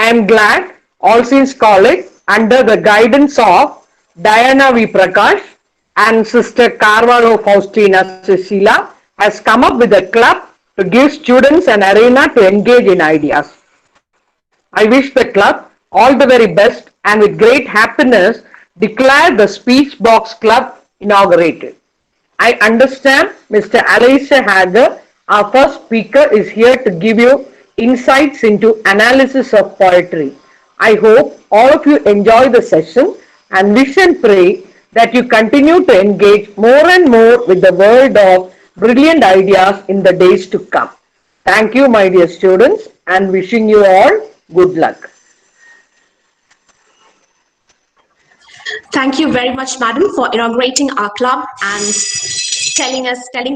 am glad All Saints College, under the guidance of Diana V. Prakash and Sister Carvalho Faustina Cecilia, has come up with a club to give students an arena to engage in ideas. I wish the club all the very best and with great happiness declare the Speech Box Club inaugurated. I understand Mr. Alastair Hagger, our first speaker, is here to give you insights into analysis of poetry. I hope all of you enjoy the session and wish and pray that you continue to engage more and more with the world of brilliant ideas in the days to come. Thank you, my dear students, and wishing you all good luck. Thank you very much, madam, for inaugurating our club and telling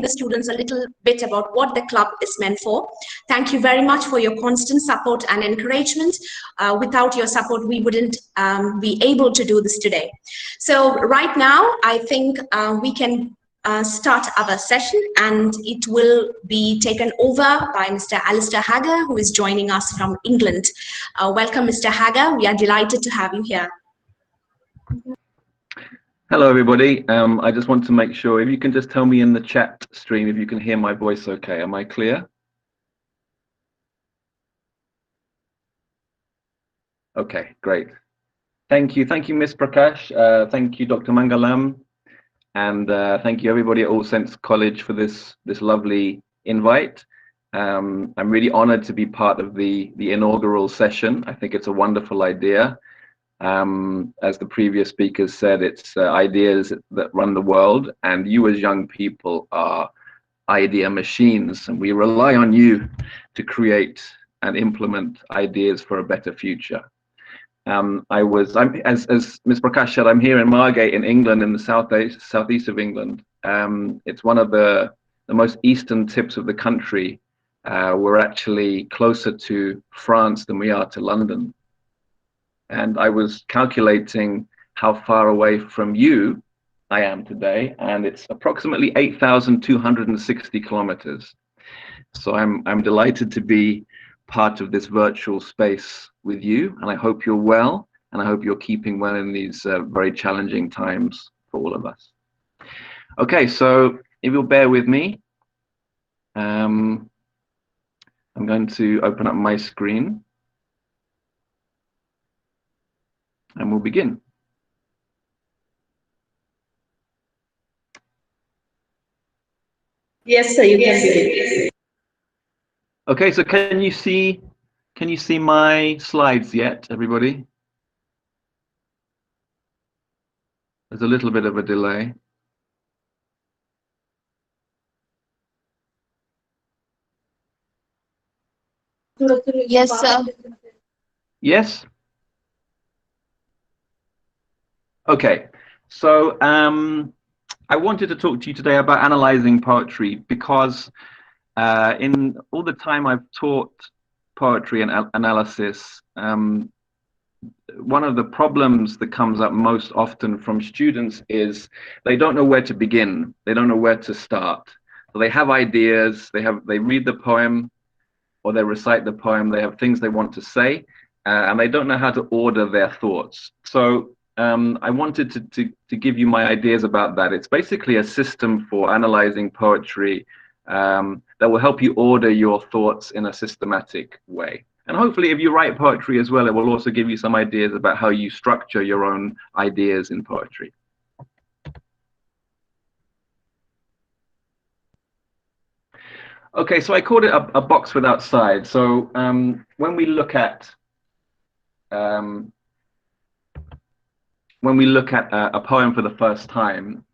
the students a little bit about what the club is meant for. Thank you very much for your constant support and encouragement. Without your support, we wouldn't be able to do this today. So right now, I think we can start our session, and it will be taken over by Mr. Alastair Hagger, who is joining us from England. Welcome, Mr. Hagger. We are delighted to have you here. Hello, everybody. I just want to make sure if you can just tell me in the chat stream if you can hear my voice okay. Am I clear? Okay, great. Thank you. Thank you, Ms. Prakash. Thank you, Dr. Mangalam. And thank you, everybody at All Saints College for this lovely invite. I'm really honored to be part of the inaugural session. I think it's a wonderful idea. As the previous speakers said, it's ideas that run the world, and you as young people are idea machines, and we rely on you to create and implement ideas for a better future. As Ms. Prakash said, I'm here in Margate in England, in the southeast of England. It's one of the most eastern tips of the country. We're actually closer to France than we are to London. And I was calculating how far away from you I am today, and it's approximately 8,260 kilometers. So I'm delighted to be part of this virtual space with you, and I hope you're well, and I hope you're keeping well in these very challenging times for all of us. Okay, so if you'll bear with me, I'm going to open up my screen. And we'll begin. Yes, sir, you can begin. Okay, so can you see my slides yet, everybody? There's a little bit of a delay. Yes, sir. Yes? Okay, so I wanted to talk to you today about analyzing poetry because in all the time I've taught poetry and analysis, one of the problems that comes up most often from students is they don't know where to begin. They don't know where to start. So they have ideas, they read the poem or they recite the poem, they have things they want to say, and they don't know how to order their thoughts. So I wanted to give you my ideas about that. It's basically a system for analyzing poetry that will help you order your thoughts in a systematic way. And hopefully if you write poetry as well, it will also give you some ideas about how you structure your own ideas in poetry. Okay, so I called it a box without sides. So when we look at a poem for the first time,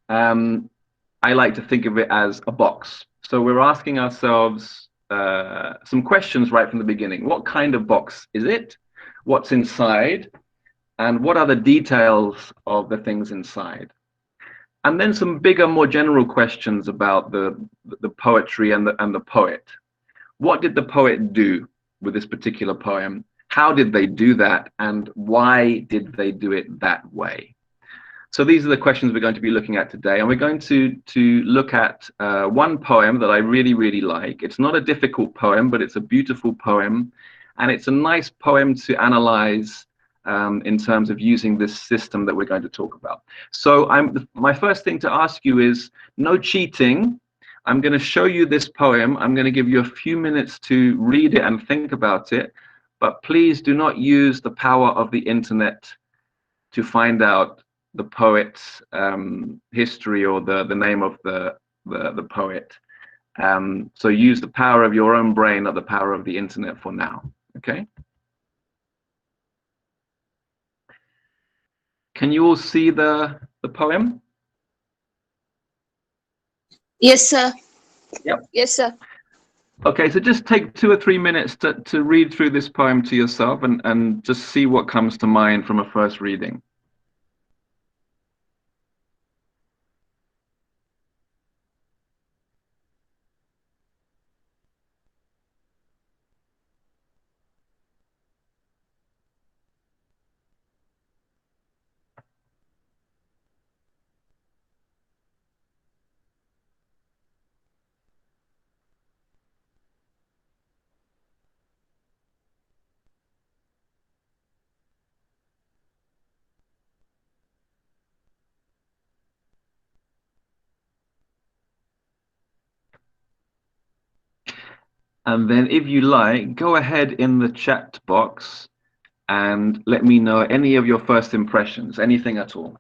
I like to think of it as a box. So we're asking ourselves some questions right from the beginning. What kind of box is it? What's inside? And what are the details of the things inside? And then some bigger, more general questions about the poetry and the poet. What did the poet do with this particular poem? How did they do that? And why did they do it that way? So these are the questions we're going to be looking at today. And we're going to look at one poem that I really, really like. It's not a difficult poem, but it's a beautiful poem. and it's a nice poem to analyze in terms of using this system that we're going to talk about. So my first thing to ask you is, no cheating. I'm going to show you this poem. I'm going to give you a few minutes to read it and think about it, but please do not use the power of the internet to find out the poet's history or the name of the poet. So use the power of your own brain, not the power of the internet for now. Okay. Can you all see the poem? Yes, sir. Yep. Yes, sir. Okay, so just take 2 or 3 minutes to read through this poem to yourself and just see what comes to mind from a first reading. And then if you like, go ahead in the chat box and let me know any of your first impressions, anything at all.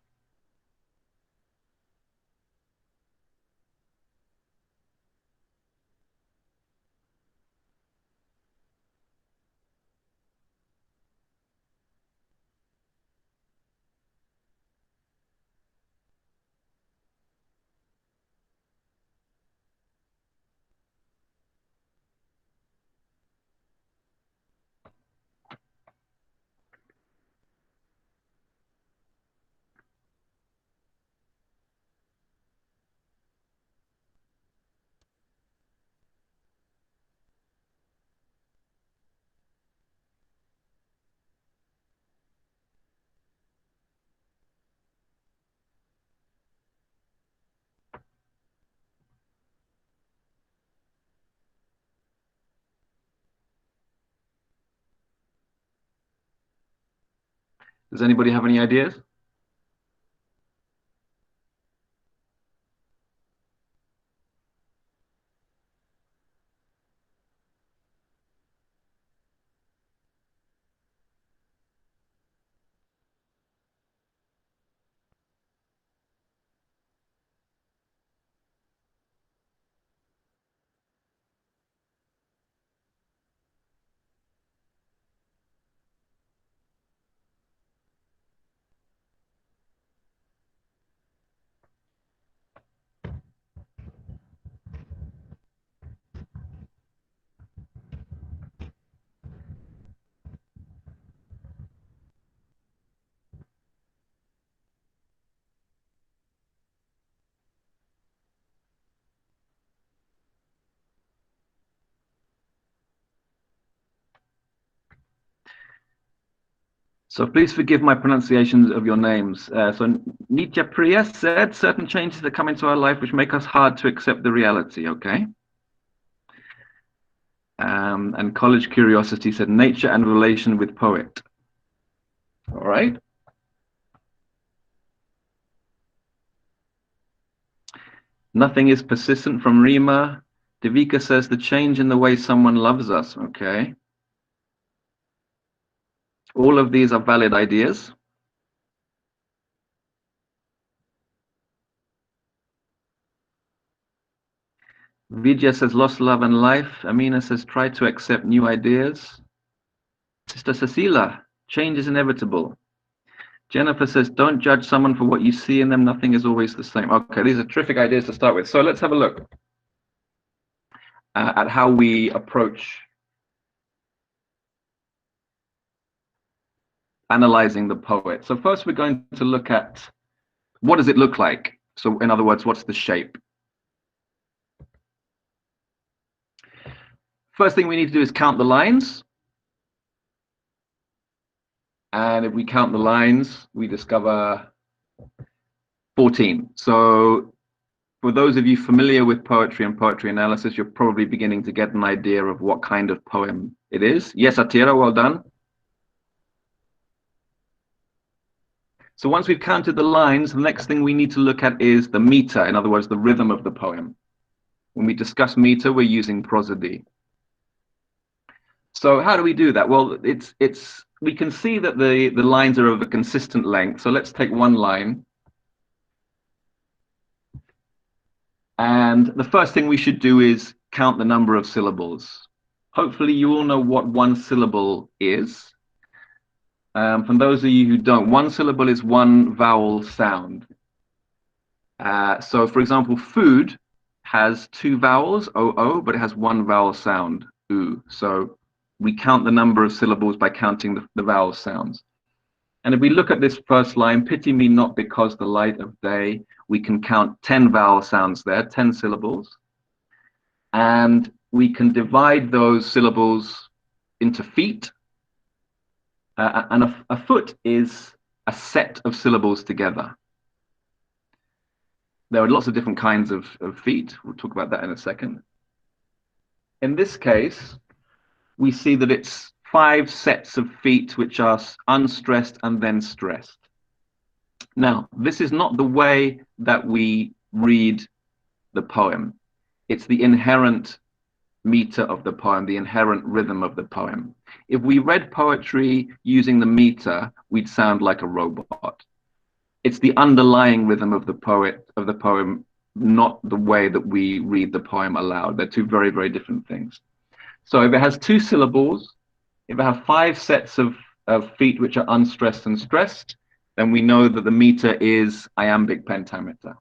Does anybody have any ideas? So please forgive my pronunciations of your names. So Nitya Priya said, certain changes that come into our life which make us hard to accept the reality, okay? And College Curiosity said, nature and relation with poet. All right. Nothing is persistent from Rima. Devika says, the change in the way someone loves us, okay? All of these are valid ideas. Vidya says, lost love and life. Amina says, try to accept new ideas. Sister Cecilia, change is inevitable. Jennifer says, don't judge someone for what you see in them. Nothing is always the same. Okay, these are terrific ideas to start with. So let's have a look at how we approach analyzing the poet. So first we're going to look at, what does it look like? So in other words, what's the shape? First thing we need to do is count the lines. And if we count the lines, we discover 14. So for those of you familiar with poetry and poetry analysis, you're probably beginning to get an idea of what kind of poem it is. Yes, Atira, well done. So once we've counted the lines, the next thing we need to look at is the meter, in other words, the rhythm of the poem. When we discuss meter, we're using prosody. So how do we do that? Well, we can see that the lines are of a consistent length. So let's take one line. And the first thing we should do is count the number of syllables. Hopefully you all know what one syllable is. For those of you who don't, one syllable is one vowel sound. So for example, food has two vowels, O-O, but it has one vowel sound, U. So we count the number of syllables by counting the vowel sounds. And if we look at this first line, pity me not because the light of day, we can count 10 vowel sounds there, 10 syllables. And we can divide those syllables into feet. And a foot is a set of syllables together. There are lots of different kinds of feet. We'll talk about that in a second. In this case, we see that it's 5 sets of feet which are unstressed and then stressed. Now, this is not the way that we read the poem. It's the inherent meter of the poem, the inherent rhythm of the poem. If we read poetry using the meter, we'd sound like a robot. It's the underlying rhythm of the poem, not the way that we read the poem aloud. They're two very, very different things. So if it has 2 syllables, if it has 5 sets of feet which are unstressed and stressed, then we know that the meter is iambic pentameter.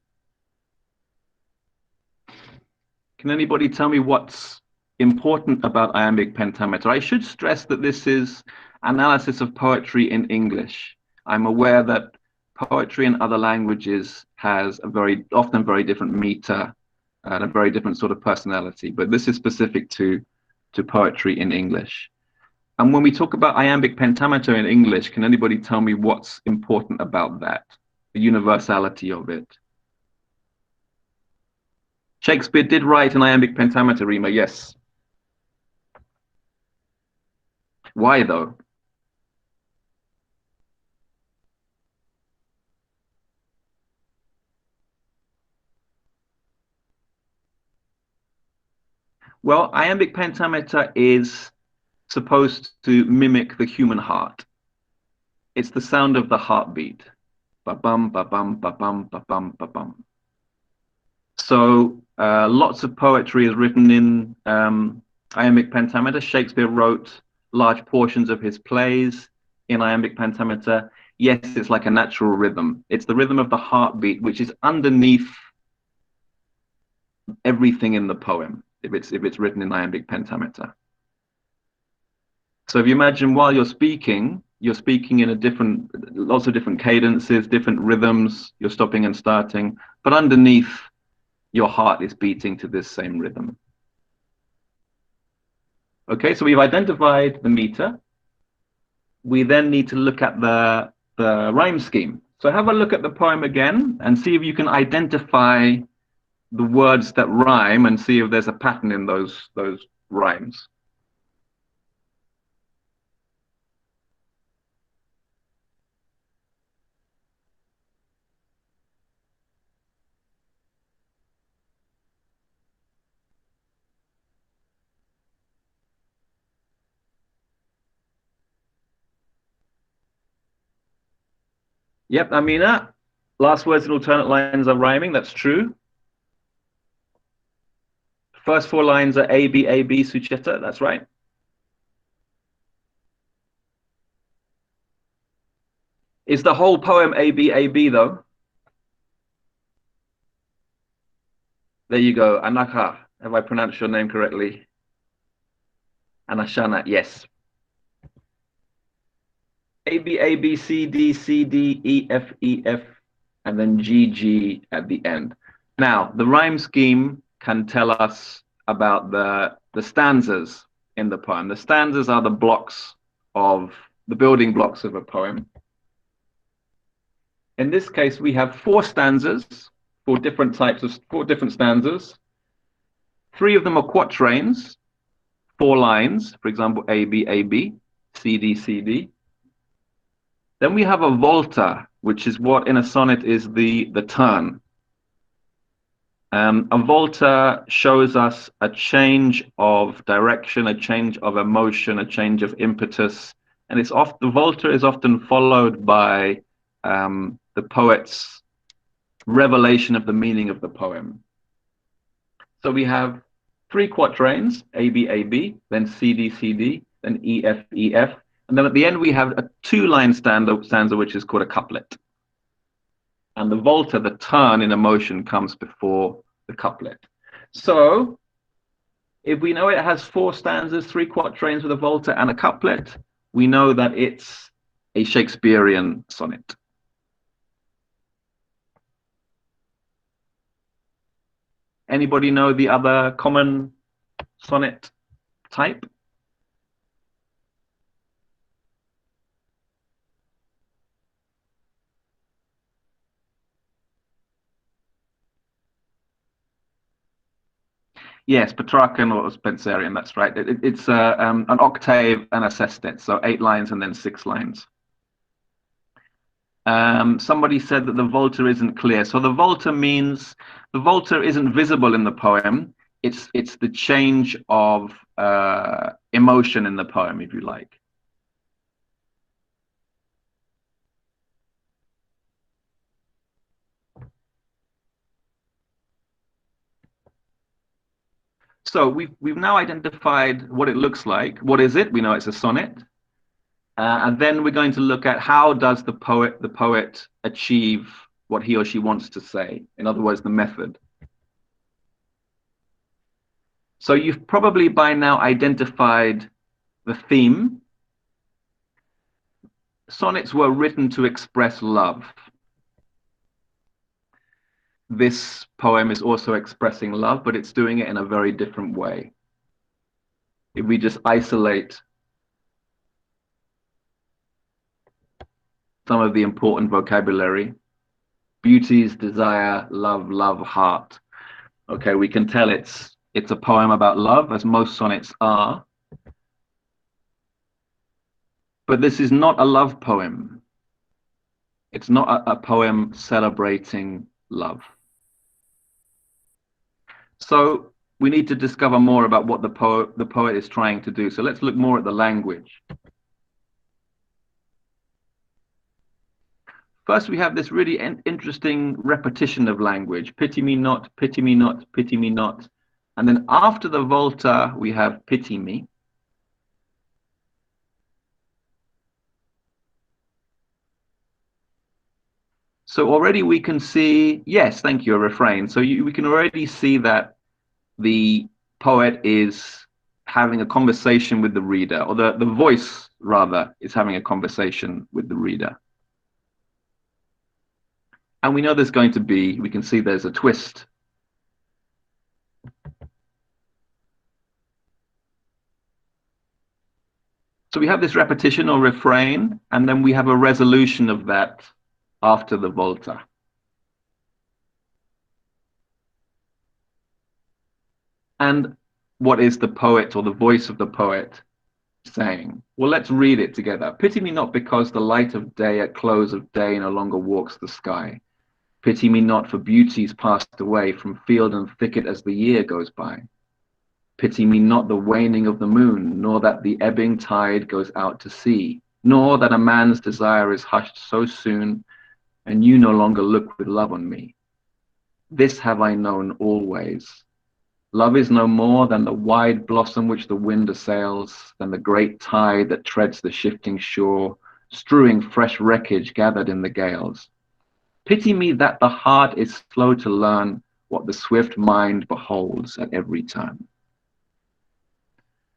Can anybody tell me what's important about iambic pentameter? I should stress that this is analysis of poetry in English. I'm aware that poetry in other languages has a often very different meter and a very different sort of personality, but this is specific to poetry in English. And when we talk about iambic pentameter in English, can anybody tell me what's important about that, the universality of it? Shakespeare did write an iambic pentameter, Rima, yes. Why though? Well, iambic pentameter is supposed to mimic the human heart. It's the sound of the heartbeat. Ba-bum, ba-bum, ba-bum, ba-bum, ba-bum. So lots of poetry is written in iambic pentameter. Shakespeare wrote large portions of his plays in iambic pentameter. Yes, it's like a natural rhythm. It's the rhythm of the heartbeat, which is underneath everything in the poem, if it's written in iambic pentameter. So if you imagine while you're speaking in lots of different cadences, different rhythms, you're stopping and starting, but underneath your heart is beating to this same rhythm. Okay, so we've identified the meter. We then need to look at the rhyme scheme. So have a look at the poem again and see if you can identify the words that rhyme and see if there's a pattern in those rhymes. Yep, Amina, last words and alternate lines are rhyming, that's true. First 4 lines are A, B, Sucheta, that's right. Is the whole poem A, B, though? There you go, Anaka, have I pronounced your name correctly? Anashana, yes. A, B, C, D, E, F, and then G at the end. Now, the rhyme scheme can tell us about the stanzas in the poem. The stanzas are the building blocks of a poem. In this case, we have 4 stanzas, 4 different types of 4 different stanzas. 3 of them are quatrains, 4 lines, for example, A, B, A, B, C, D, C, D. Then we have a volta, which is what in a sonnet is the turn. A volta shows us a change of direction, a change of emotion, a change of impetus, and it's the volta is often followed by the poet's revelation of the meaning of the poem. So we have 3 quatrains, A, B, A, B, then C, D, C, D, then E, F, E, F, and then at the end we have a 2-line stanza which is called a couplet. And the volta, the turn in emotion, comes before the couplet. So if we know it has 4 stanzas, 3 quatrains with a volta and a couplet, we know that it's a Shakespearean sonnet. Anybody know the other common sonnet type? Yes, Petrarchan or Spenserian, that's right. It's an octave and a sestet, so 8 lines and then 6 lines. Somebody said that the volta isn't clear. So the volta means the volta isn't visible in the poem. It's the change of emotion in the poem, if you like. So we've now identified what it looks like. What is it? We know it's a sonnet. And then we're going to look at how does the poet achieve what he or she wants to say. In other words, the method. So you've probably by now identified the theme. Sonnets were written to express love. This poem is also expressing love, but it's doing it in a very different way. If we just isolate some of the important vocabulary, beauties, desire, love, love, heart. Okay, we can tell it's a poem about love, as most sonnets are. But this is not a love poem. It's not a poem celebrating love. So we need to discover more about what the poet is trying to do. So let's look more at the language. First, we have this really interesting repetition of language. Pity me not, pity me not, pity me not. And then after the volta, we have pity me. So already we can see, yes, thank you, a refrain. So we can already see that the poet is having a conversation with the reader, or the voice, rather, is having a conversation with the reader. And we know there's going to be, we can see there's a twist. So we have this repetition or refrain, and then we have a resolution of that after the volta. And what is the poet or the voice of the poet saying? Well, let's read it together. Pity me not because the light of day at close of day no longer walks the sky. Pity me not for beauties passed away from field and thicket as the year goes by. Pity me not the waning of the moon, nor that the ebbing tide goes out to sea, nor that a man's desire is hushed so soon, and you no longer look with love on me. This have I known always. Love is no more than the wide blossom which the wind assails, than the great tide that treads the shifting shore, strewing fresh wreckage gathered in the gales. Pity me that the heart is slow to learn what the swift mind beholds at every turn.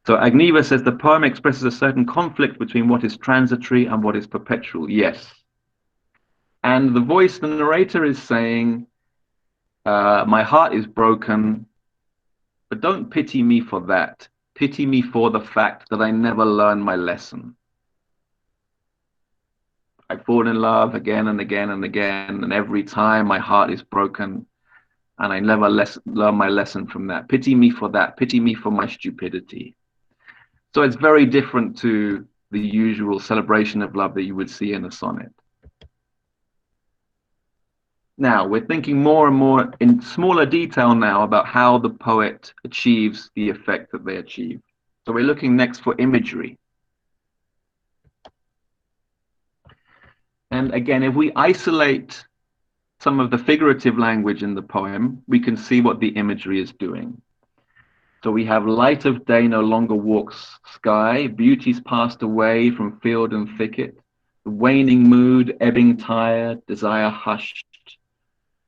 So Agneva says the poem expresses a certain conflict between what is transitory and what is perpetual. Yes. And the voice, the narrator, is saying, my heart is broken, but don't pity me for that. Pity me for the fact that I never learned my lesson. I fall in love again and again and again, and every time my heart is broken. and I never learn my lesson from that. Pity me for that. Pity me for my stupidity. So it's very different to the usual celebration of love that you would see in a sonnet. Now, we're thinking more and more in smaller detail now about how the poet achieves the effect that they achieve. So we're looking next for imagery. And again, if we isolate some of the figurative language in the poem, we can see what the imagery is doing. So we have light of day no longer walks sky, beauty's passed away from field and thicket, the waning mood, ebbing tide, desire hushed,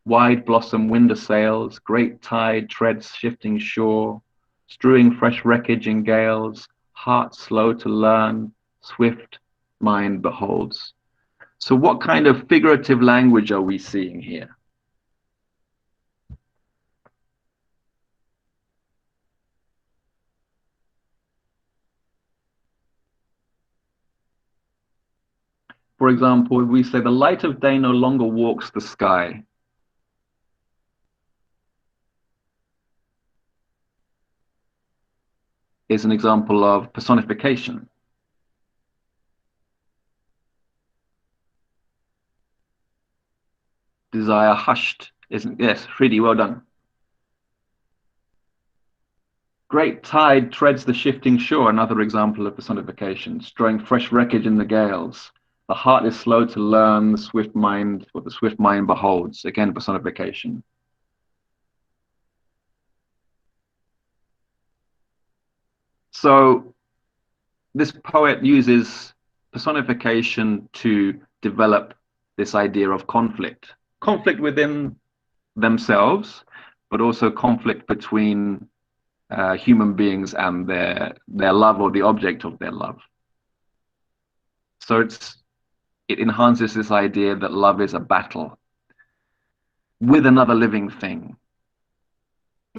wide blossom window sails, great tide treads shifting shore, strewing fresh wreckage in gales, heart slow to learn, swift mind beholds. So what kind of figurative language are we seeing here? For example, if we say the light of day no longer walks the sky, is an example of personification. Desire hushed, isn't, yes, really well done. Great tide treads the shifting shore, another example of personification, strewing fresh wreckage in the gales. The heart is slow to learn, the swift mind, what the swift mind beholds, again, personification. So this poet uses personification to develop this idea of conflict. Conflict within themselves, but also conflict between human beings and their love or the object of their love. So it enhances this idea that love is a battle with another living thing,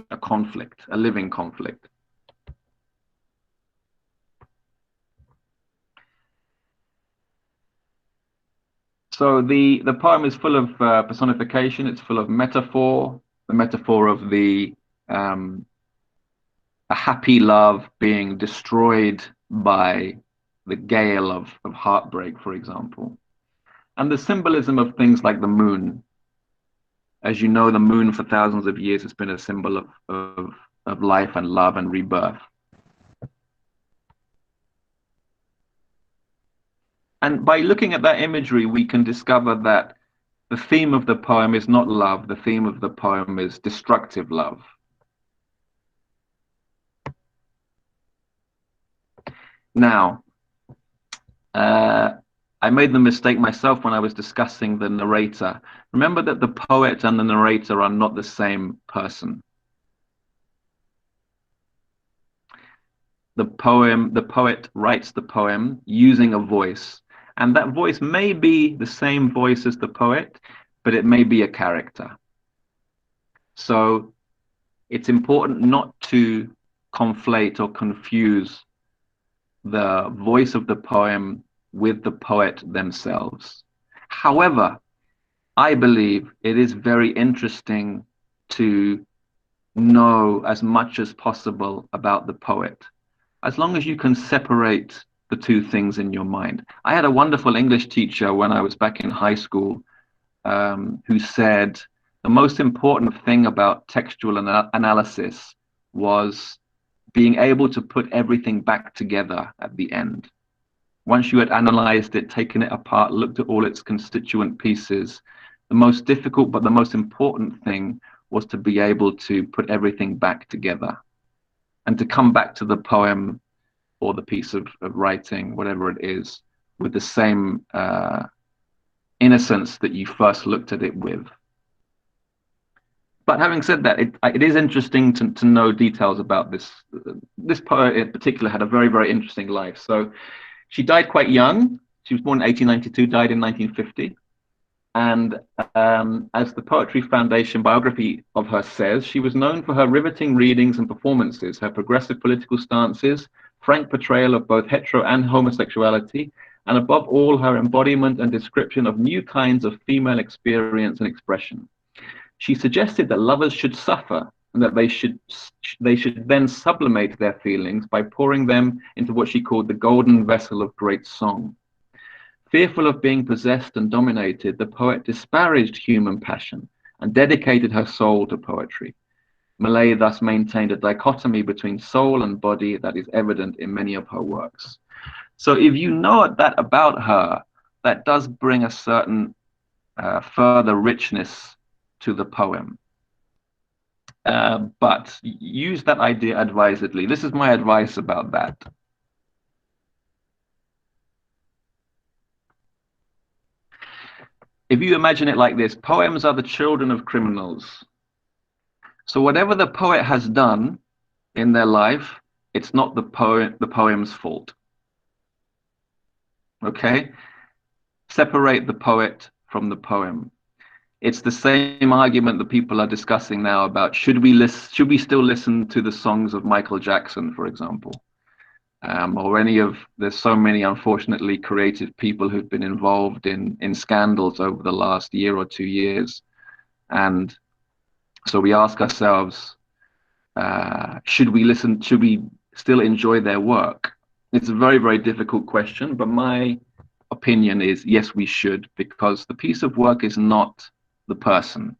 a conflict, a living conflict. So the poem is full of personification. It's full of metaphor, the metaphor of a happy love being destroyed by the gale of heartbreak, for example. And the symbolism of things like the moon. As you know, the moon for thousands of years has been a symbol of life and love and rebirth. And by looking at that imagery, we can discover that the theme of the poem is not love. The theme of the poem is destructive love. Now, I made the mistake myself when I was discussing the narrator. Remember that the poet and the narrator are not the same person. The poet writes the poem using a voice, and that voice may be the same voice as the poet, but it may be a character. So it's important not to conflate or confuse the voice of the poem with the poet themselves. However, I believe it is very interesting to know as much as possible about the poet, as long as you can separate the two things in your mind. I had a wonderful English teacher when I was back in high school who said the most important thing about textual analysis was being able to put everything back together at the end. Once you had analyzed it, taken it apart, looked at all its constituent pieces, the most difficult but the most important thing was to be able to put everything back together and to come back to the poem or the piece of writing, whatever it is, with the same innocence that you first looked at it with. But having said that, it is interesting to know details about this. This poet in particular had a very, very interesting life. So she died quite young. She was born in 1892, died in 1950. And as the Poetry Foundation biography of her says, she was known for her riveting readings and performances, her progressive political stances, frank portrayal of both hetero and homosexuality, and above all, her embodiment and description of new kinds of female experience and expression. She suggested that lovers should suffer and that they should then sublimate their feelings by pouring them into what she called the golden vessel of great song. Fearful of being possessed and dominated, the poet disparaged human passion and dedicated her soul to poetry. Millay thus maintained a dichotomy between soul and body that is evident in many of her works. So if you know that about her, that does bring a certain further richness to the poem. But use that idea advisedly. This is my advice about that. If you imagine it like this, poems are the children of criminals. So whatever the poet has done in their life, it's not the poem's fault. Okay? Separate the poet from the poem. It's the same argument that people are discussing now about should we still listen to the songs of Michael Jackson, for example, or there's so many unfortunately creative people who've been involved in scandals over the last year or 2 years, and so we ask ourselves, should we still enjoy their work? It's a very, very difficult question, but my opinion is yes, we should, because the piece of work is not the person.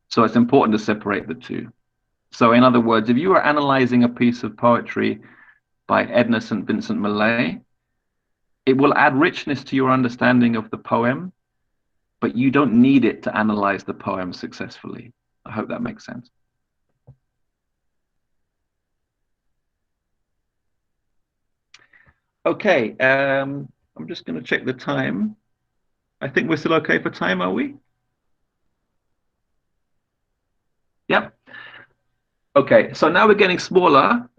So it's important to separate the two. So in other words, if you are analyzing a piece of poetry by Edna St. Vincent Millay, it will add richness to your understanding of the poem, but you don't need it to analyze the poem successfully. I hope that makes sense. Okay, I'm just going to check the time. I think we're still okay for time, are we? Yep. Okay, so now we're getting smaller,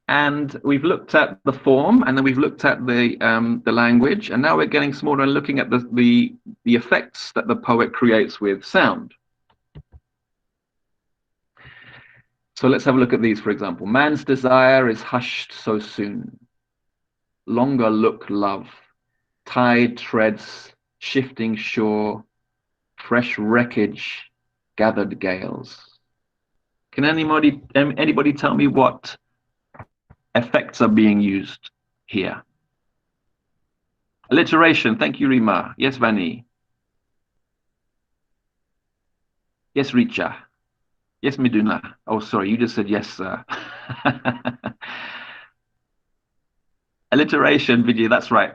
and we've looked at the form, and then we've looked at the language, and now we're getting smaller and looking at the effects that the poet creates with sound. So let's have a look at these, for example. Man's desire is hushed so soon. Longer look love. Tide treads, shifting shore, fresh wreckage, gathered gales. Can anybody tell me what effects are being used here? Alliteration. Thank you, Rima. Yes, Vani. Yes, Richa. Yes, Miduna. Oh, sorry, you just said yes, sir. Alliteration, Vijay, that's right.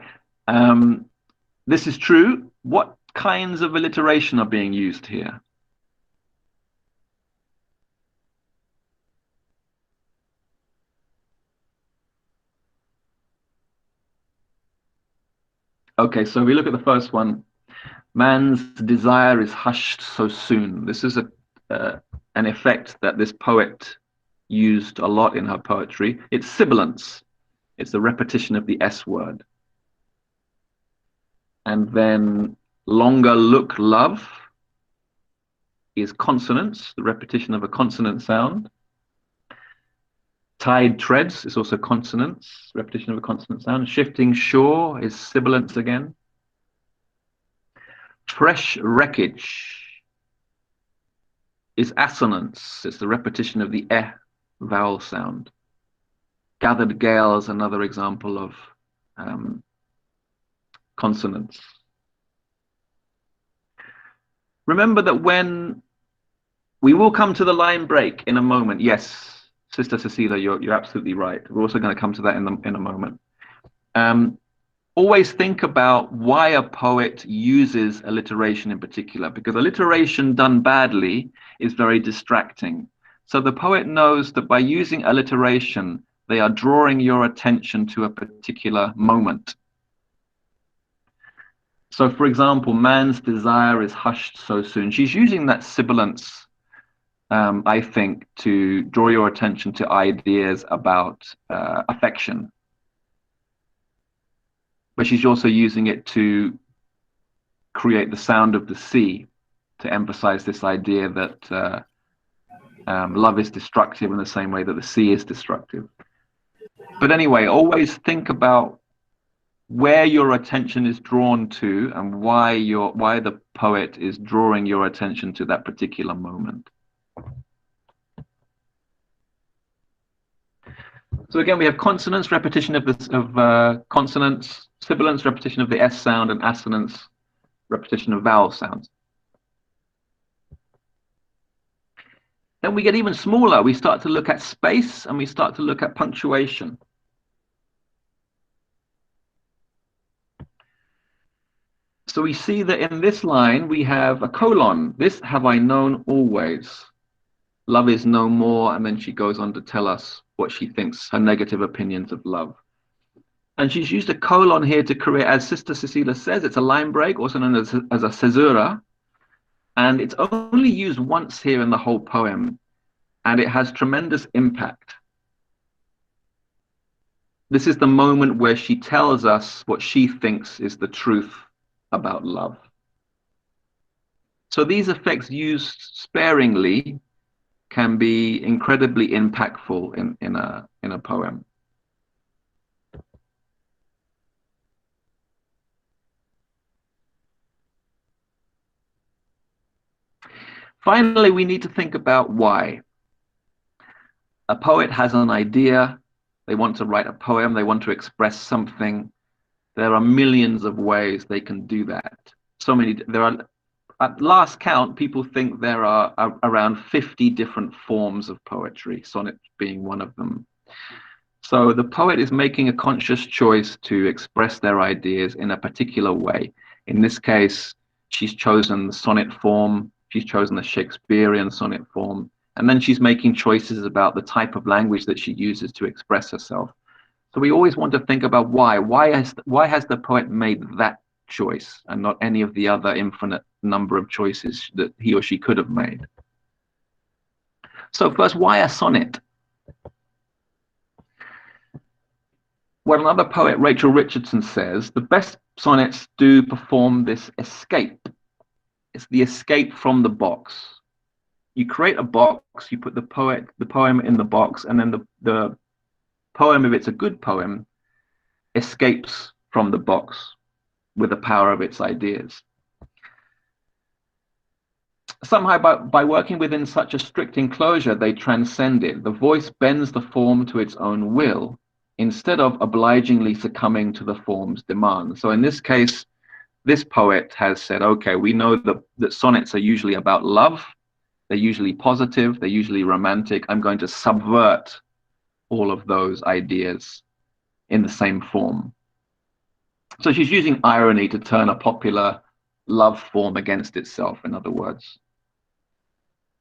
This is true. What kinds of alliteration are being used here? Okay, so we look at the first one. Man's desire is hushed so soon. This is an effect that this poet used a lot in her poetry. It's sibilance. It's the repetition of the S word. And then longer look love is consonance, the repetition of a consonant sound. Tide treads is also consonance, repetition of a consonant sound. Shifting shore is sibilance again. Fresh wreckage is assonance. It's the repetition of the eh vowel sound. Gathered gales, another example of consonants. Remember that when we will come to the line break in a moment. Yes, Sister Cecilia, you're absolutely right. We're also going to come to that in a moment. Always think about why a poet uses alliteration in particular, because alliteration done badly is very distracting. So the poet knows that by using alliteration, they are drawing your attention to a particular moment. So, for example, man's desire is hushed so soon. She's using that sibilance, I think, to draw your attention to ideas about affection. But she's also using it to create the sound of the sea, to emphasize this idea that love is destructive in the same way that the sea is destructive. But anyway, always think about where your attention is drawn to and why the poet is drawing your attention to that particular moment. So again, we have consonants, repetition of consonants, sibilants, repetition of the S sound, and assonance, repetition of vowel sounds. Then we get even smaller. We start to look at space and we start to look at punctuation. So we see that in this line, we have a colon. This have I known always. Love is no more. And then she goes on to tell us what she thinks, her negative opinions of love. And she's used a colon here to create, as Sister Cecilia says, it's a line break, also known as a caesura. And it's only used once here in the whole poem. And it has tremendous impact. This is the moment where she tells us what she thinks is the truth about love. So these effects used sparingly can be incredibly impactful in a poem. Finally, we need to think about why. A poet has an idea, they want to write a poem, they want to express something. There are millions of ways they can do that. At last count, people think there are around 50 different forms of poetry, sonnet being one of them. So the poet is making a conscious choice to express their ideas in a particular way. In this case, she's chosen the sonnet form, she's chosen the Shakespearean sonnet form, and then she's making choices about the type of language that she uses to express herself. So we always want to think about why. Why has the poet made that choice and not any of the other infinite number of choices that he or she could have made? So first, why a sonnet? Well, another poet, Rachel Richardson, says the best sonnets do perform this escape. It's the escape from the box. You create a box, you put the poem in the box, and then the poem, if it's a good poem, escapes from the box with the power of its ideas. Somehow, by working within such a strict enclosure, they transcend it. The voice bends the form to its own will, instead of obligingly succumbing to the form's demands. So in this case, this poet has said, okay, we know that sonnets are usually about love. They're usually positive. They're usually romantic. I'm going to subvert all of those ideas in the same form. So she's using irony to turn a popular love form against itself, in other words.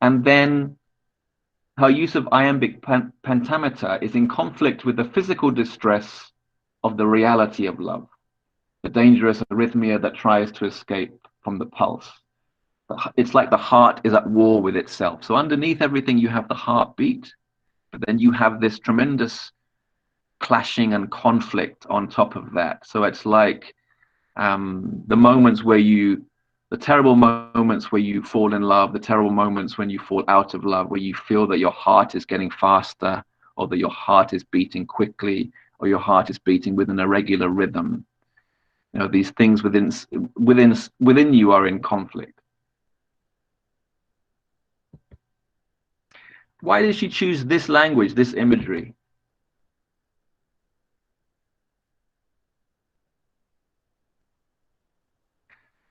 And then her use of iambic pentameter is in conflict with the physical distress of the reality of love, the dangerous arrhythmia that tries to escape from the pulse. It's like the heart is at war with itself. So underneath everything, you have the heartbeat, but then you have this tremendous clashing and conflict on top of that. So it's like the terrible moments where you fall in love, the terrible moments when you fall out of love, where you feel that your heart is getting faster, or that your heart is beating quickly, or your heart is beating with an irregular rhythm. You know, these things within you are in conflict. Why did she choose this language, this imagery?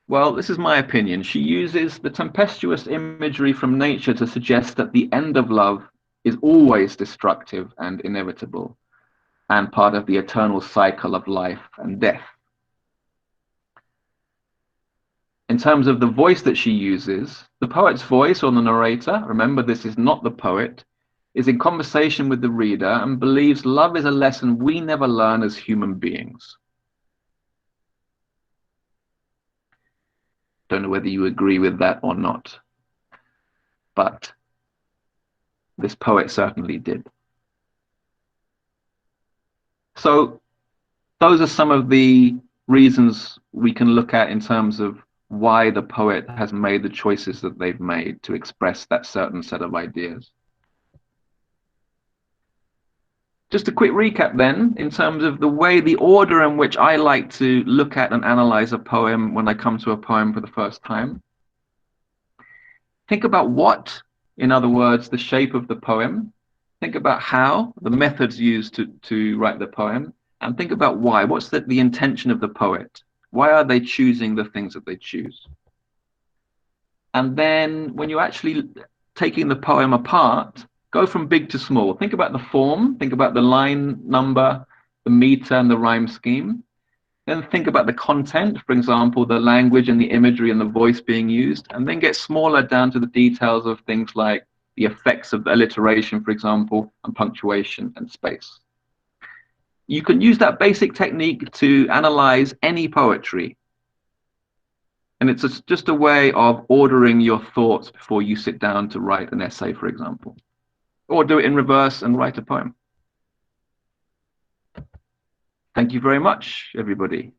Well, this is my opinion. She uses the tempestuous imagery from nature to suggest that the end of love is always destructive and inevitable, and part of the eternal cycle of life and death. In terms of the voice that she uses, the poet's voice, or the narrator, remember this is not the poet, is in conversation with the reader and believes love is a lesson we never learn as human beings. Don't know whether you agree with that or not, but this poet certainly did. So those are some of the reasons we can look at in terms of why the poet has made the choices that they've made to express that certain set of ideas. just a quick recap then, in terms of the order in which I like to look at and analyze a poem when I come to a poem for the first time. Think about what, in other words, the shape of the poem. Think about how, the methods used to write the poem, and think about why. What's the intention of the poet? Why are they choosing the things that they choose? And then when you're actually taking the poem apart, go from big to small. Think about the form, think about the line number, the meter, and the rhyme scheme. Then think about the content, for example, the language and the imagery and the voice being used, and then get smaller down to the details of things like the effects of alliteration, for example, and punctuation and space. You can use that basic technique to analyze any poetry. And it's just a way of ordering your thoughts before you sit down to write an essay, for example. Or do it in reverse and write a poem. Thank you very much, everybody.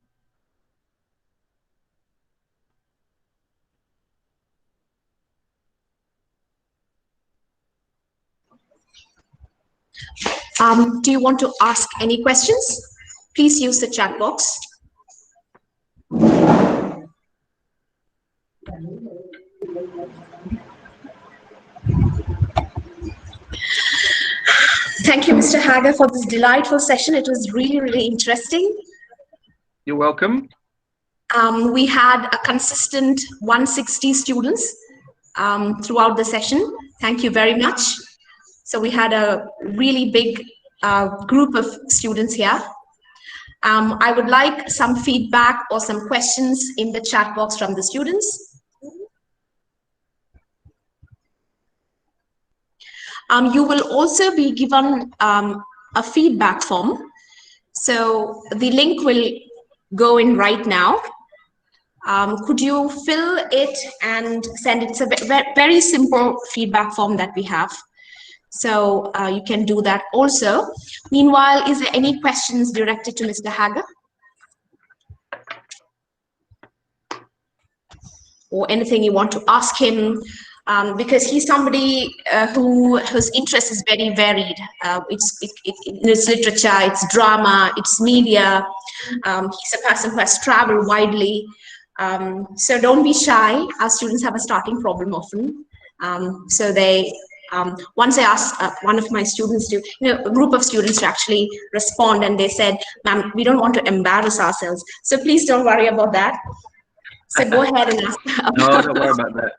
Do you want to ask any questions? Please use the chat box. Thank you, Mr. Hagger, for this delightful session. It was really, really interesting. You're welcome. We had a consistent 160 students throughout the session. Thank you very much. So we had a really big group of students here. I would like some feedback or some questions in the chat box from the students. You will also be given a feedback form. So the link will go in right now. Could you fill it and send it? It's a very simple feedback form that we have. So you can do that also. Meanwhile, is there any questions directed to Mr. Hagger? Or anything you want to ask him? Because he's somebody whose interest is very varied. It's literature, it's drama, it's media. He's a person who has traveled widely. So don't be shy. Our students have a starting problem often. So they, once I asked one of my students to, a group of students to actually respond, and they said, "Ma'am, we don't want to embarrass ourselves. So please don't worry about that." So go ahead and ask. No, don't worry about that.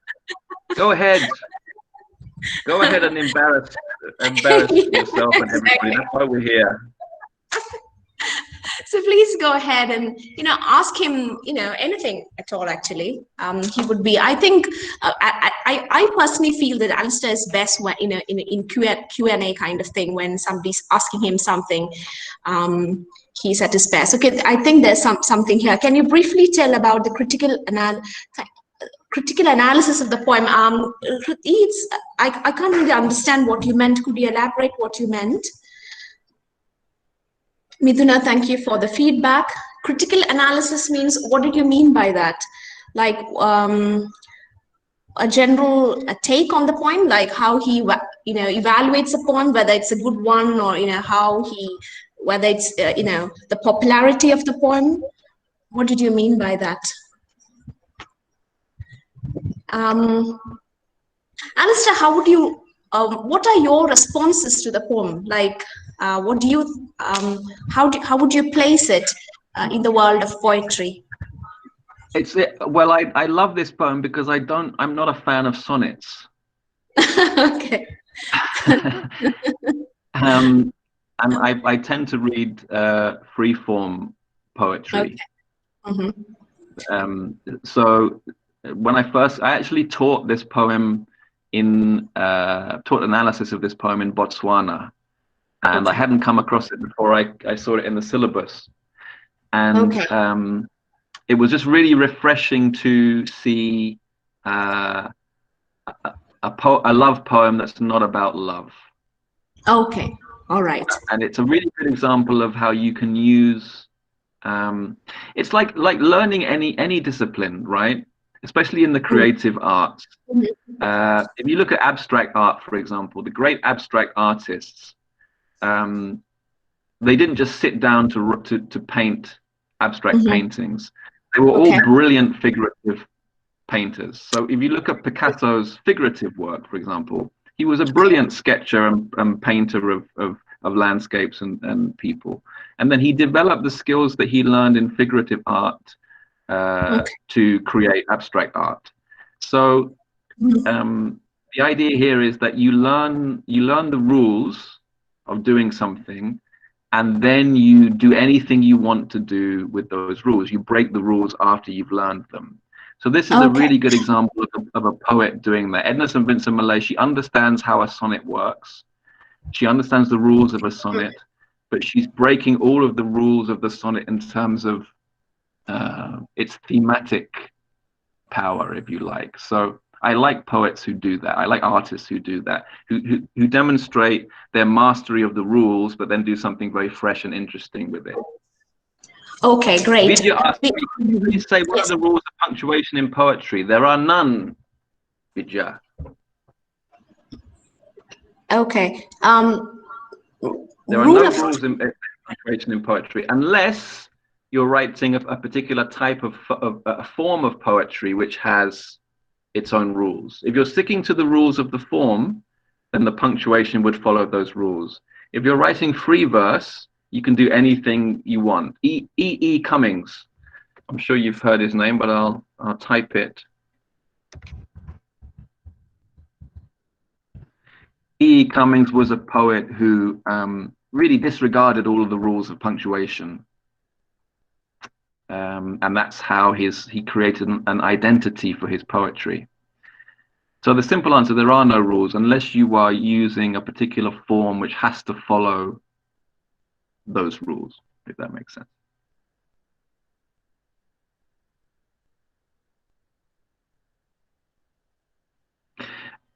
Go ahead. Go ahead and embarrass yourself and everybody. That's why we're here. So please go ahead and ask him anything at all. Actually, he would be. I think I personally feel that Alastair is best when in Q&A kind of thing, when somebody's asking him something. He's at his best. Okay, I think there's something here. Can you briefly tell about the critical analysis of the poem? I can't really understand what you meant. Could you elaborate what you meant? Miduna, thank you for the feedback. Critical analysis means, what did you mean by that? Like a general take on the poem, like how he evaluates a poem, whether it's a good one, or whether it's the popularity of the poem. What did you mean by that? Alastair, how would you? What are your responses to the poem? Like, what do you? How would you place it in the world of poetry? Well, I love this poem because I'm not a fan of sonnets. Okay. And I tend to read free-form poetry. Okay. Mm-hmm. So when I actually taught this poem taught analysis of this poem in Botswana, and okay. I hadn't come across it before I saw it in the syllabus, and okay. It was just really refreshing to see a love poem that's not about love. Okay, all right. And it's a really good example of how you can use. It's like learning any discipline, right? Especially in the creative arts. If you look at abstract art, for example, the great abstract artists, they didn't just sit down to paint abstract paintings. They were Okay. all brilliant figurative painters. So if you look at Picasso's figurative work, for example, he was a brilliant sketcher and painter of landscapes and people. And then he developed the skills that he learned in figurative art to create abstract art. So the idea here is that you learn the rules of doing something, and then you do anything you want to do with those rules. You break the rules after you've learned them. So this is a really good example of a poet doing that. Edna St. Vincent Millay, she understands how a sonnet works. She understands the rules of a sonnet, but she's breaking all of the rules of the sonnet in terms of its thematic power, if you like. So I like poets who do that. I like artists who do that, who demonstrate their mastery of the rules, but then do something very fresh and interesting with it. Okay, great. Vidya asked me, can you please say what are the rules of punctuation in poetry? There are none, Vidya. Okay. There are no rules in punctuation in poetry, unless you're writing a particular type of a form of poetry which has its own rules. If you're sticking to the rules of the form, then the punctuation would follow those rules. If you're writing free verse, you can do anything you want. E. Cummings, I'm sure you've heard his name, but I'll type it. E. Cummings was a poet who really disregarded all of the rules of punctuation. And that's how he created an identity for his poetry. So the simple answer, there are no rules unless you are using a particular form which has to follow those rules, if that makes sense.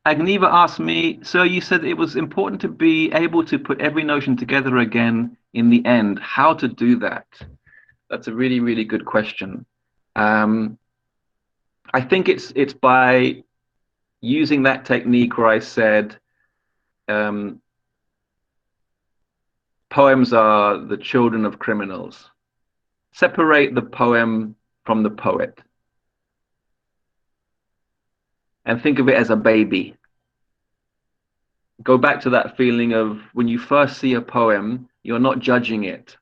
Agniva asked me, so you said it was important to be able to put every notion together again in the end. How to do that? That's a really, really good question. I think it's by using that technique where I said poems are the children of criminals. Separate the poem from the poet. And think of it as a baby. Go back to that feeling of when you first see a poem, you're not judging it.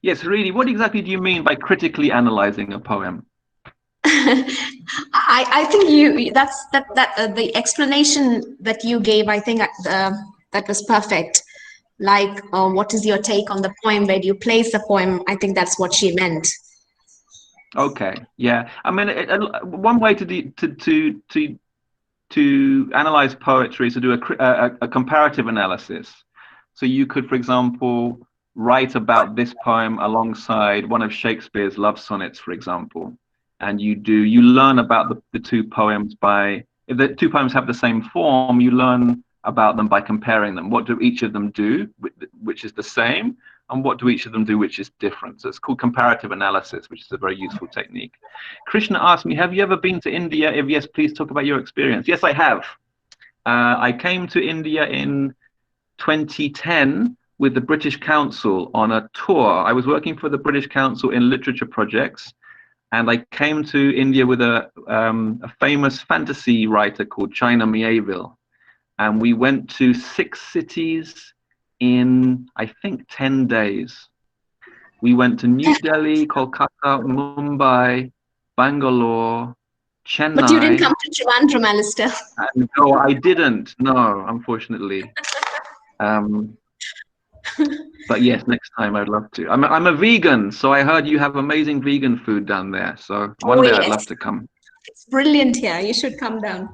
Yes, really, what exactly do you mean by critically analyzing a poem? I think the explanation that you gave, I think that was perfect. Like, what is your take on the poem? Where do you place the poem? I think that's what she meant. Okay, yeah. I mean, one way to analyze poetry is to do a comparative analysis. So you could, for example, write about this poem alongside one of Shakespeare's love sonnets, for example, and you learn about the two poems if the two poems have the same form, you learn about them by comparing them. What do each of them do, which is the same, and what do each of them do, which is different? So it's called comparative analysis, which is a very useful technique. Krishna asked me, have you ever been to India? If yes, please talk about your experience. Yes, I have. I came to India in 2010 with the British Council on a tour. I was working for the British Council in literature projects, and I came to India with a famous fantasy writer called China Mieville. And we went to 6 cities in, I think, 10 days. We went to New Delhi, Kolkata, Mumbai, Bangalore, Chennai. But you didn't come to Trivandrum, Alastair. No, I didn't. No, unfortunately. But yes, next time I'd love to. I'm a vegan, so I heard you have amazing vegan food down there. So one day I'd love to come. It's brilliant here. You should come down.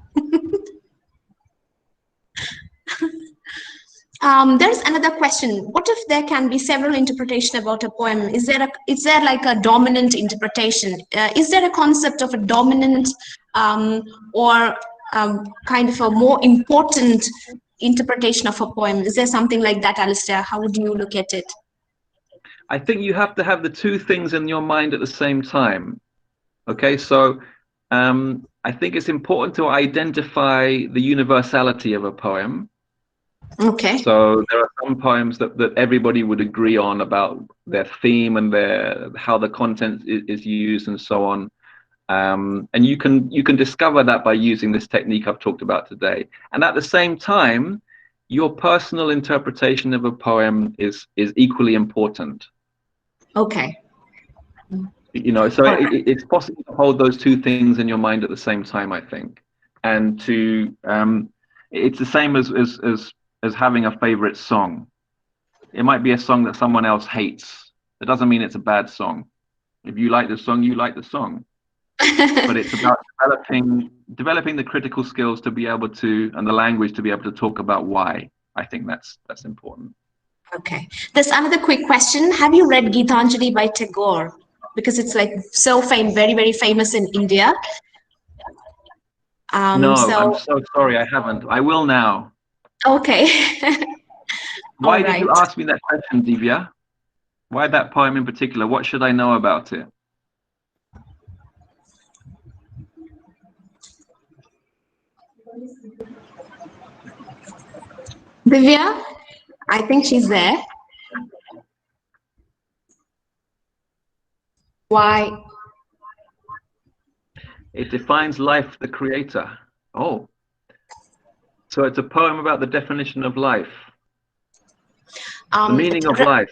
There's another question. What if there can be several interpretations about a poem? Is there like a dominant interpretation? Is there a concept of a dominant or kind of a more important interpretation of a poem? Is there something like that, Alastair? How would you look at it? I think you have to have the two things in your mind at the same time. Okay, so I I think it's important to identify the universality of a poem. Okay. So there are some poems that everybody would agree on about their theme and how the content is used and so on. And you can discover that by using this technique I've talked about today. And at the same time, your personal interpretation of a poem is equally important. Okay. You know, so it's possible to hold those two things in your mind at the same time, I think. And to it's the same as having a favorite song. It might be a song that someone else hates. It doesn't mean it's a bad song. If you like the song, you like the song. But it's about developing the critical skills to be able to, and the language to be able to talk about why. I think that's important. Okay. There's another quick question. Have you read Gitanjali by Tagore? Because it's like very, very famous in India. No, I'm so sorry, I haven't. I will now. Okay. Why did you ask me that question, Divya? Why that poem in particular? What should I know about it? Divya, I think she's there. Why? It defines life, the creator. Oh. So it's a poem about the definition of life. The meaning of life.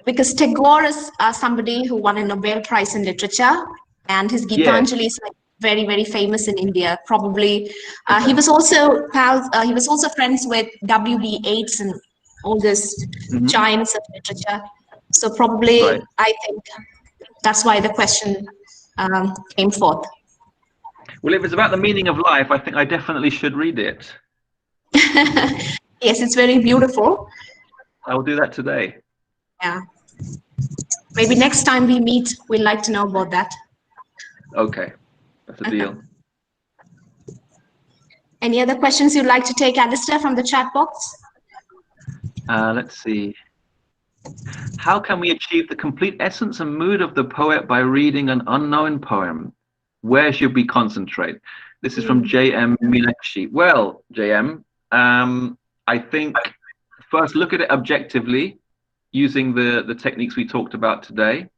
Because Tagore is somebody who won a Nobel Prize in Literature, and his Gitanjali is like very, very famous in India. Probably, he was also friends with W.B. Yeats and all these giants of literature. So probably, I think that's why the question came forth. Well, if it's about the meaning of life, I think I definitely should read it. Yes, it's very beautiful. I will do that today. Yeah. Maybe next time we meet, we'd like to know about that. Okay, that's a deal. Any other questions you'd like to take, Alastair, from the chat box? Let's see. How can we achieve the complete essence and mood of the poet by reading an unknown poem? Where should we concentrate? This is from J.M. Milekshi. Well, J.M., I think first look at it objectively using the techniques we talked about today.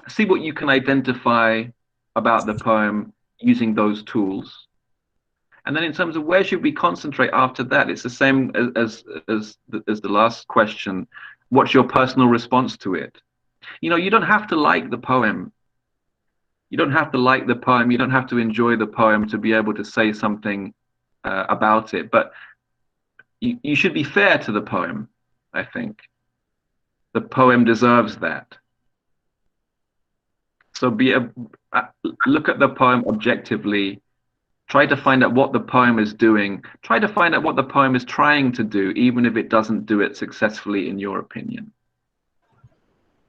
See what you can identify about the poem using those tools. And then in terms of where should we concentrate after that, it's the same as the last question. What's your personal response to it? You know, you don't have to like the poem. You don't have to like the poem. You don't have to enjoy the poem to be able to say something about it. But you should be fair to the poem, I think. The poem deserves that. So look at the poem objectively. Try to find out what the poem is doing. Try to find out what the poem is trying to do, even if it doesn't do it successfully, in your opinion.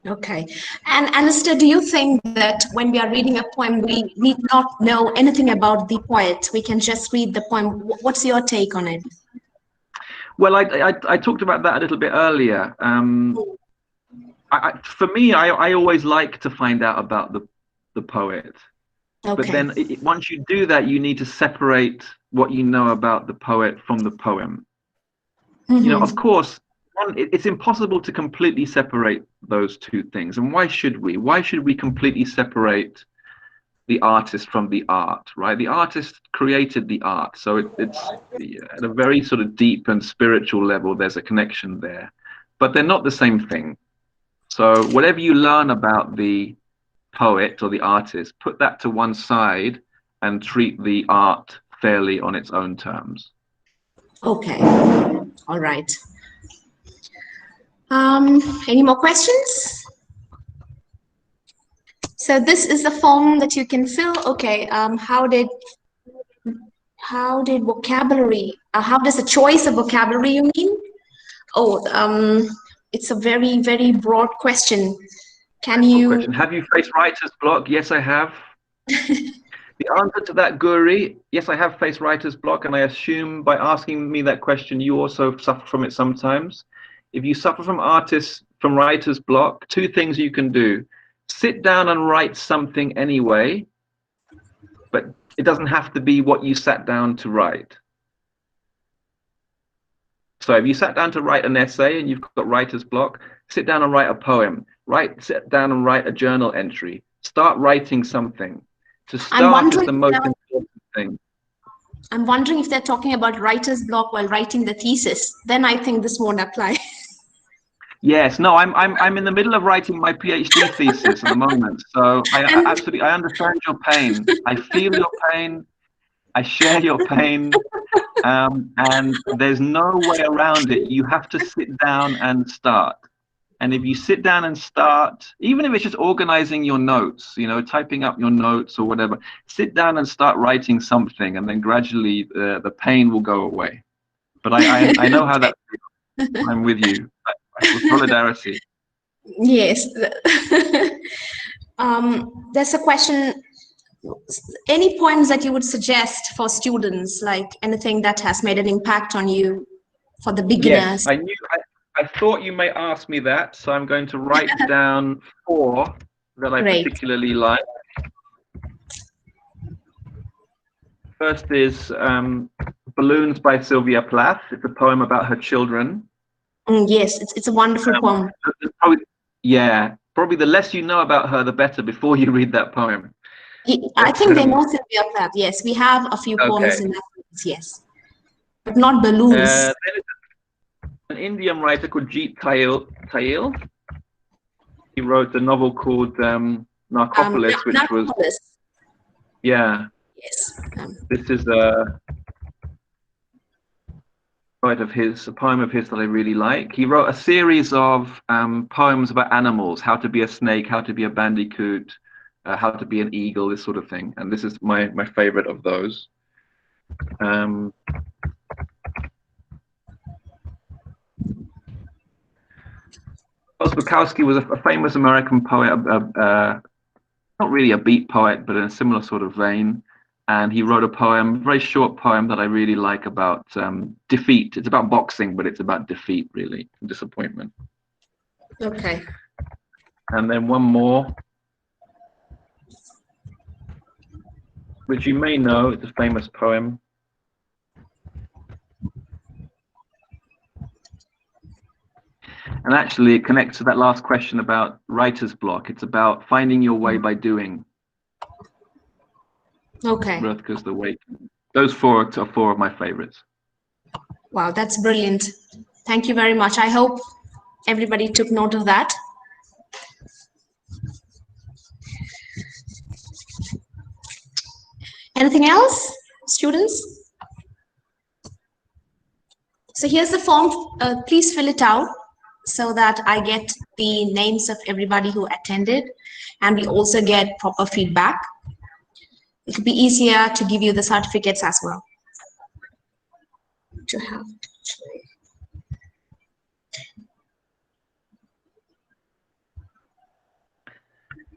Okay. And Alastair, do you think that when we are reading a poem, we need not know anything about the poet? We can just read the poem. What's your take on it? Well, I talked about that a little bit earlier. For me, I always like to find out about the poet. Okay. But then once you do that, you need to separate what you know about the poet from the poem. You know, of course, it's impossible to completely separate those two things. And why should we? Why should we completely separate the artist from the art, right? The artist created the art. So it's at a very sort of deep and spiritual level, there's a connection there. But they're not the same thing. So whatever you learn about the poet or the artist, put that to one side and treat the art fairly on its own terms. Okay. All right. Any more questions? So this is the form that you can fill. Okay. How did vocabulary? How does the choice of vocabulary you mean? Oh, it's a very, very broad question. Can you? Have you faced writer's block? Yes, I have. The answer to that, Guri, yes, I have faced writer's block, and I assume by asking me that question, you also suffer from it sometimes. If you suffer from writer's block, two things you can do. Sit down and write something anyway, but it doesn't have to be what you sat down to write. So if you sat down to write an essay and you've got writer's block, sit down and write a poem. Sit down and write a journal entry. Start writing something. To start is the most important thing. I'm wondering if they're talking about writer's block while writing the thesis. Then I think this won't apply. Yes, no, I'm in the middle of writing my PhD thesis at the moment. So I understand your pain. I feel your pain. I share your pain. And there's no way around it. You have to sit down and start. And if you sit down and start, even if it's just organizing your notes, you know, typing up your notes or whatever, sit down and start writing something, and then gradually the pain will go away. But I know how that feels. I'm with you. Solidarity. Yes. There's a question. Any poems that you would suggest for students, like anything that has made an impact on you for the beginners? Yes, I thought you may ask me that, so I'm going to write down 4 that I particularly like. First is Balloons by Sylvia Plath. It's a poem about her children. Yes, it's a wonderful poem. Probably the less you know about her, the better before you read that poem. I think they know Sylvia Plath. Yes, we have a few poems in that. Yes, but not balloons. Then an Indian writer called Jeet Thayil. He wrote a novel called Narcopolis, which was yes. This is a poem of his that I really like. He wrote a series of poems about animals: how to be a snake, how to be a bandicoot, how to be an eagle, this sort of thing. And this is my favorite of those. Bukowski was a famous American poet, not really a beat poet, but in a similar sort of vein. And he wrote a poem, very short poem that I really like, about defeat. It's about boxing, but it's about defeat, really, disappointment. Okay. And then one more, which you may know, it's a famous poem. And actually, it connects to that last question about writer's block. It's about finding your way by doing. Okay. Rothko's The Wake. Those 4 are 4 of my favorites. Wow, that's brilliant. Thank you very much. I hope everybody took note of that. Anything else, students? So here's the form. Please fill it out so that I get the names of everybody who attended, and we also get proper feedback. It'll be easier to give you the certificates as well. To have.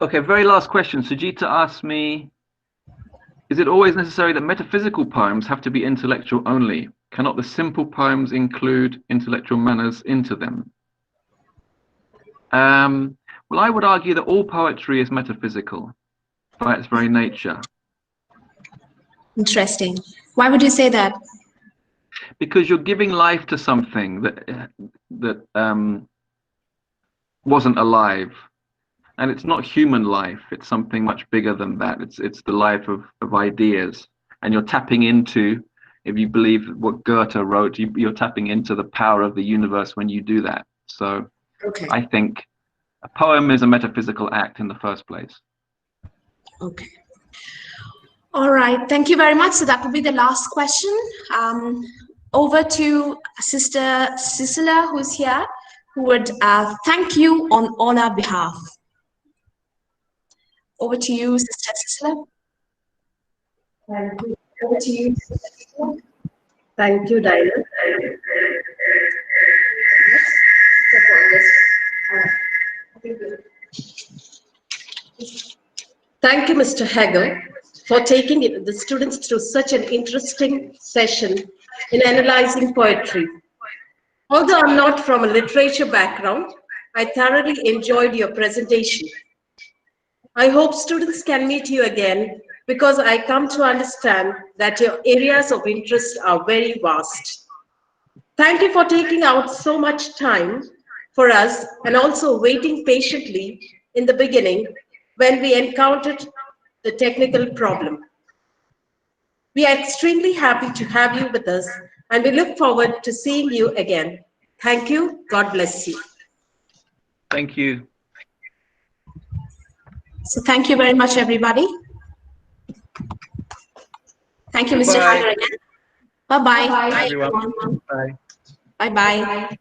Okay, very last question. Sujita asked me, is it always necessary that metaphysical poems have to be intellectual only? Cannot the simple poems include intellectual manners into them? Well, I would argue that all poetry is metaphysical by its very nature. Interesting. Why would you say that? Because you're giving life to something that wasn't alive, and it's not human life. It's something much bigger than that. It's the life of ideas, and you're tapping into, if you believe what Goethe wrote, you're tapping into the power of the universe when you do that. So I think a poem is a metaphysical act in the first place. Okay. All right. Thank you very much. So that will be the last question. Over to Sister Cecilia, who's here, who would thank you on all our behalf. Over to you, Sister Cecilia. Thank you. Over to you, Sister Cecilia. Thank you, Diana. Thank you, Mr. Hagger, for taking the students through such an interesting session in analyzing poetry. Although I'm not from a literature background, I thoroughly enjoyed your presentation. I hope students can meet you again because I come to understand that your areas of interest are very vast. Thank you for taking out so much time for us and also waiting patiently in the beginning when we encountered the technical problem. We are extremely happy to have you with us and we look forward to seeing you again. Thank you. God bless you. Thank you. So thank you very much, everybody. Thank you, Mr. Bye. Hagger again. Bye-bye. Bye, everyone. Bye. Bye-bye.